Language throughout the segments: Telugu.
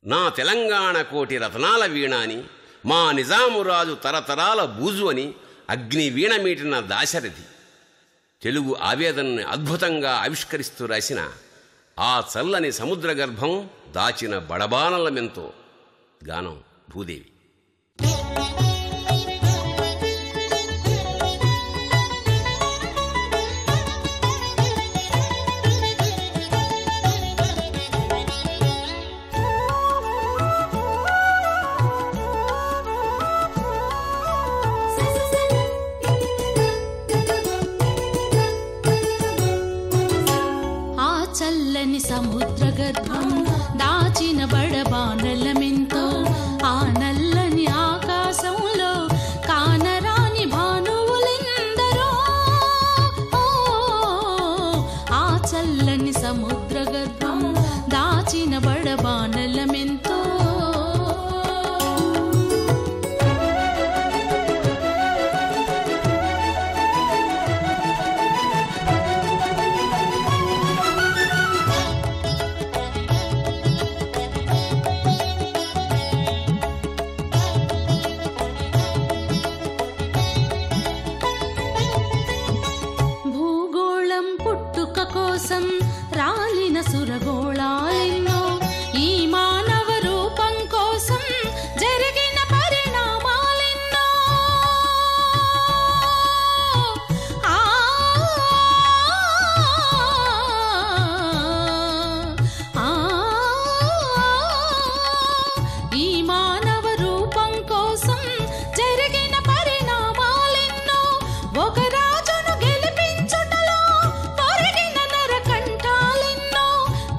నా తెలంగాణ కోటి రతనాల వీణ అని, మా నిజామురాజు తరతరాల బూజు అని అగ్ని వీణ మీటిన దాశరథి తెలుగు ఆవేదనని అద్భుతంగా ఆవిష్కరిస్తూ రాసిన ఆ చల్లని సముద్ర గర్భం దాచిన బడబానలమెంతో గానం భూదేవి. చల్లని సముద్ర గర్భం దాచిన బడబానలమెంతో, ఆ నల్లని ఆకాశంలో కానరాని భానువులెందరో. ఆ చల్లని సముద్ర గర్భం దాచిన బడబానలమెంతో. కోసం రాలిన సురగోళాలెన్నో, ఈ మానవ రూపం కోసం జరిగిన పరిణామాలెన్నో. ఈ మానవ రూపం కోసం జరిగిన పరిణామాలెన్నో. ఒక రాజును గెలిపించుటలో పొరిగిన నరకంఠాలెన్నో.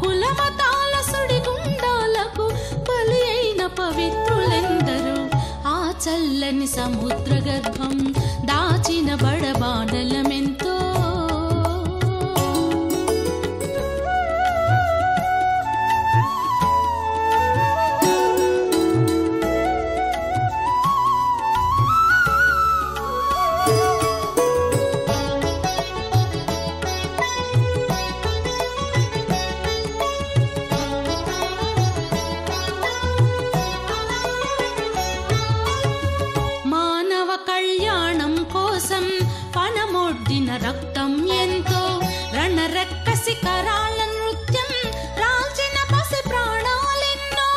కులమతాల సుడిగుండాలకు బలి అయిన పవిత్రులెందరూ. ఆ చల్లని సముద్ర గర్భం దాచిన బడబానలమెంతో. కళ్యాణం కోసం పనమొడ్డిన రక్తం ఎంతో, రణరక్కసి కరాల నృత్యం రాల్చిన పసి ప్రాణాలెన్నో.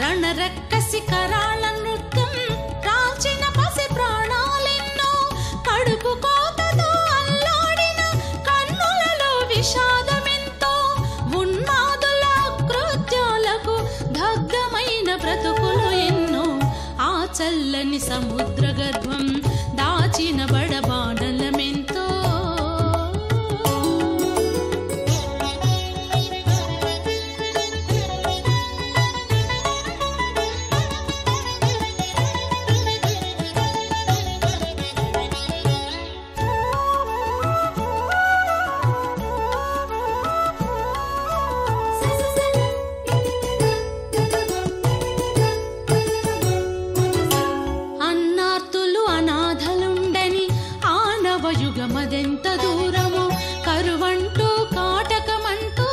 రణరక్కసి కరాల నృత్యం రాల్చిన పసి ప్రాణాలెన్నో. కడుపు కోతతో విషాదమెంతో, ఉన్మాదుల కృత్యాలకు దగ్ధమైన బ్రతుకులు ఎన్నో. ఆ చల్లని సముద్ర గర్భం దాచిన బడబానలమెంతో. యుగమదెంత దూరము, కరువంటూ కాటకమంటూ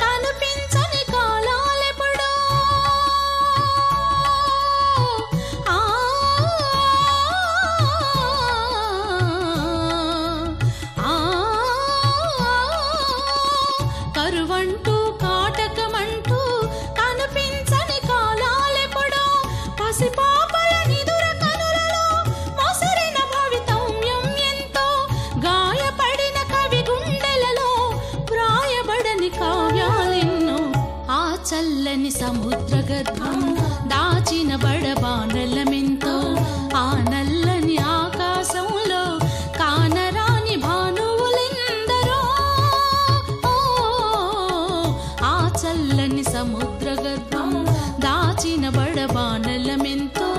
కనిపించని కాలాలెప్పుడో. కరువంటూ కాటకమంటూ కనిపించని కాలాలెప్పుడో. పసిపాపల నిదుర కనులలో మొసరిన భవితవ్యం ఎంతో. గాయపడిన కవి గుండెలలో ప్రాయబడని కావ్యాలెన్నో. ఆ చల్లని సముద్ర గర్భం దాచిన బడబానలమెంతో. ఆ నల్లని ఆకాశంలో కానరాని భానువులెందరో. ఆ చల్లని సముద్ర గర్భం దాచిన బడబానలమెంతో.